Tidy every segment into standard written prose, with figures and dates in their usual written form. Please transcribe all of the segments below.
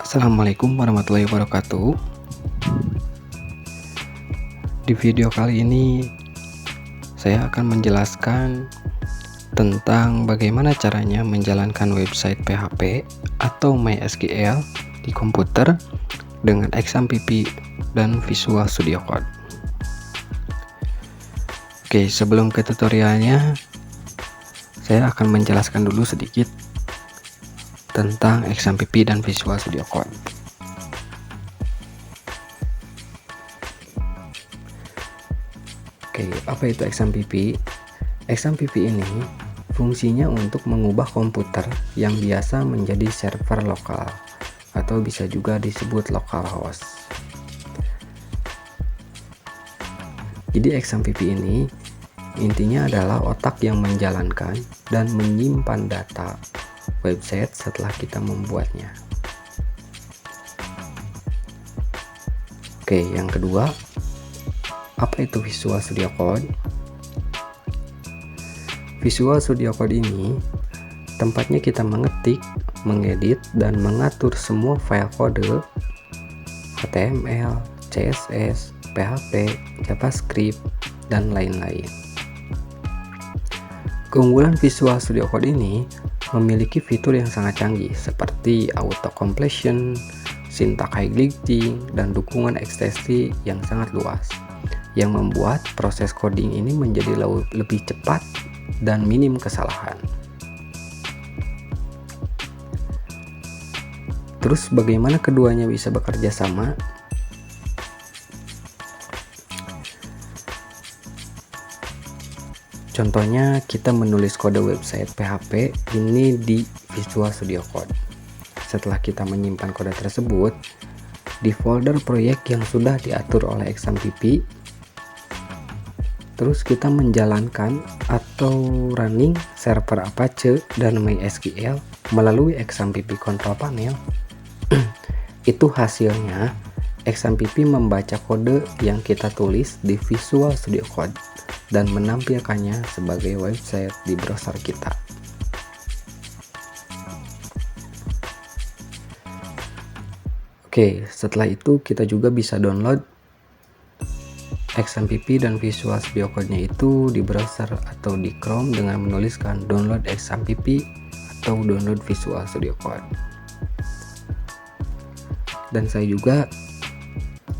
Assalamualaikum warahmatullahi wabarakatuh. Di video kali ini saya akan menjelaskan tentang bagaimana caranya menjalankan website PHP atau MySQL di komputer dengan XAMPP dan Visual Studio Code. Oke, sebelum ke tutorialnya, saya akan menjelaskan dulu sedikit tentang XAMPP dan Visual Studio Code. Oke, apa itu XAMPP? XAMPP ini fungsinya untuk mengubah komputer yang biasa menjadi server lokal atau bisa juga disebut localhost. Jadi XAMPP ini intinya adalah otak yang menjalankan dan menyimpan data website setelah kita membuatnya. Oke, yang kedua, apa itu Visual Studio Code? Visual Studio Code ini tempatnya kita mengetik, mengedit, dan mengatur semua file kode HTML, CSS, PHP, JavaScript, dan lain-lain. Keunggulan Visual Studio Code ini memiliki fitur yang sangat canggih seperti auto completion, syntax highlighting, dan dukungan ekstensi yang sangat luas, yang membuat proses coding ini menjadi lebih cepat dan minim kesalahan. Terus bagaimana keduanya bisa bekerja sama? Contohnya kita menulis kode website PHP ini di Visual Studio Code. Setelah kita menyimpan kode tersebut di folder proyek yang sudah diatur oleh XAMPP, terus kita menjalankan atau running server Apache dan MySQL melalui XAMPP Control Panel. Itu hasilnya XAMPP membaca kode yang kita tulis di Visual Studio Code dan menampilkannya sebagai website di browser kita. Oke, setelah itu kita juga bisa download XAMPP dan Visual Studio Code-nya itu di browser atau di Chrome dengan menuliskan download XAMPP atau download Visual Studio Code. Dan saya juga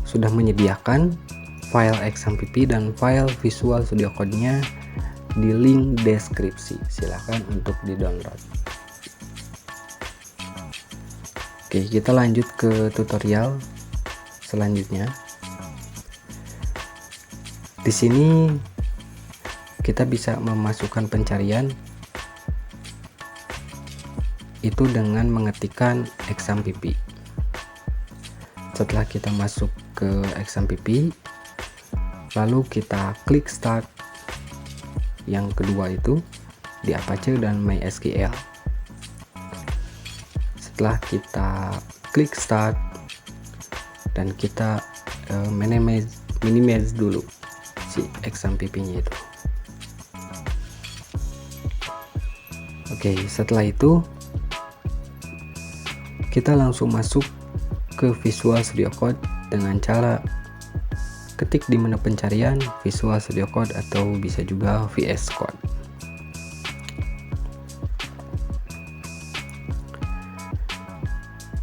sudah menyediakan file XAMPP dan file Visual Studio Code-nya di link deskripsi. Silahkan untuk di-download. Oke, kita lanjut ke tutorial selanjutnya. Di sini kita bisa memasukkan pencarian itu dengan mengetikkan XAMPP. Setelah kita masuk ke XAMPP, lalu kita klik start. Yang kedua itu di Apache dan MySQL. Setelah kita klik start dan kita minimize dulu si XAMPP-nya itu. Oke, setelah itu kita langsung masuk ke Visual Studio Code dengan cara ketik di menu pencarian Visual Studio Code atau bisa juga VS Code.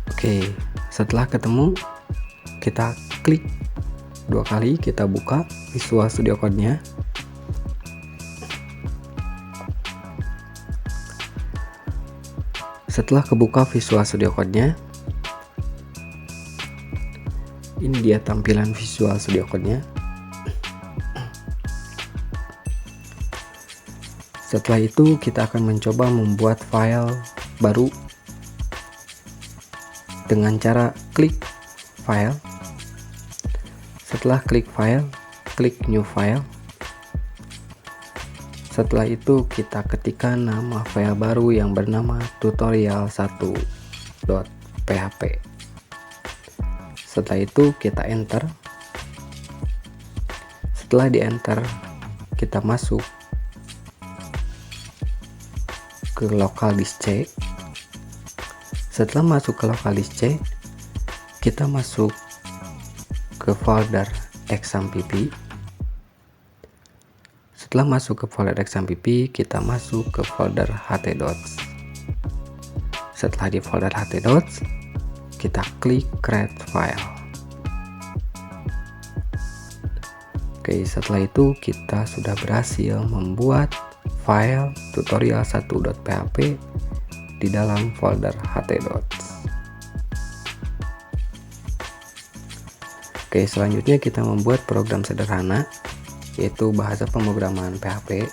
Oke, setelah ketemu kita klik dua kali, kita buka Visual Studio Code-nya. Setelah kebuka Visual Studio Code-nya, ini dia tampilan Visual Studio Code-nya. Setelah itu kita akan mencoba membuat file baru dengan cara klik file. Setelah klik file, klik new file. Setelah itu kita ketikkan nama file baru yang bernama tutorial1.php. Setelah itu kita enter. Setelah di enter, kita masuk ke local disk C. Setelah masuk ke local disk C, kita masuk ke folder XAMPP. Setelah masuk ke folder XAMPP, kita masuk ke folder htdocs. Setelah di folder htdocs, kita klik create file. Oke, setelah itu kita sudah berhasil membuat file tutorial1.php di dalam folder htdocs. Oke, selanjutnya kita membuat program sederhana, yaitu bahasa pemrograman PHP.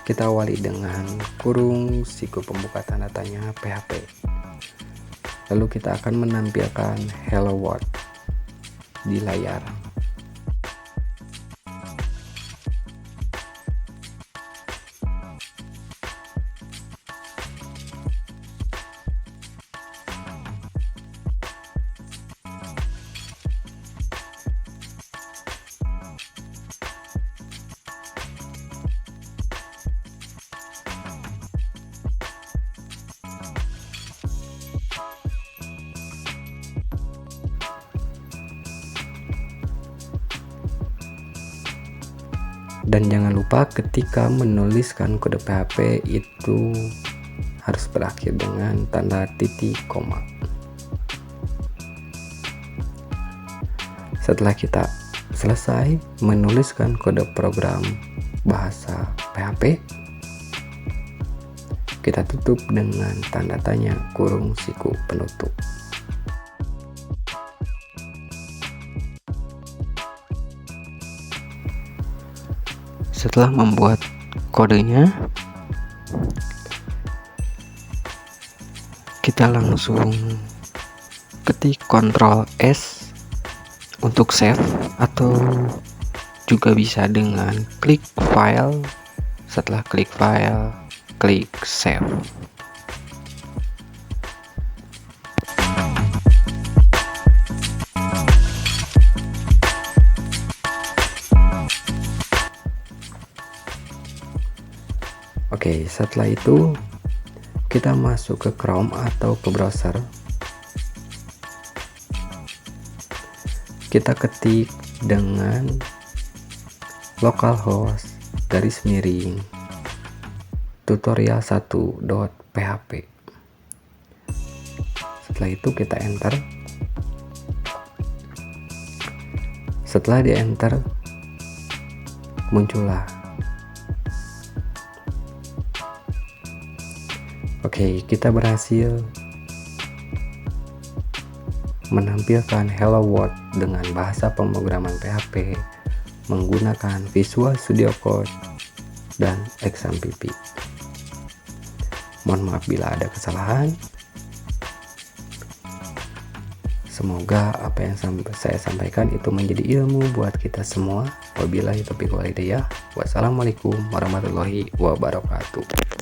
Kita awali dengan kurung siku pembuka tanda tanya PHP. Lalu kita akan menampilkan hello world di layar. Dan jangan lupa ketika menuliskan kode PHP itu harus berakhir dengan tanda titik koma. Setelah kita selesai menuliskan kode program bahasa PHP, kita tutup dengan tanda tanya kurung siku penutup. Setelah membuat kodenya, kita langsung ketik Ctrl S untuk save, atau juga bisa dengan klik file. Setelah klik file, klik save. Oke, setelah itu kita masuk ke Chrome atau ke browser. Kita ketik dengan localhost /tutorial1.php. Setelah itu kita enter. Setelah di enter, muncullah. Oke, kita berhasil menampilkan hello world dengan bahasa pemrograman PHP menggunakan Visual Studio Code dan XAMPP. Mohon maaf bila ada kesalahan. Semoga apa yang saya sampaikan itu menjadi ilmu buat kita semua. Wabillahi taufiq wal hidayah. Wassalamualaikum warahmatullahi wabarakatuh.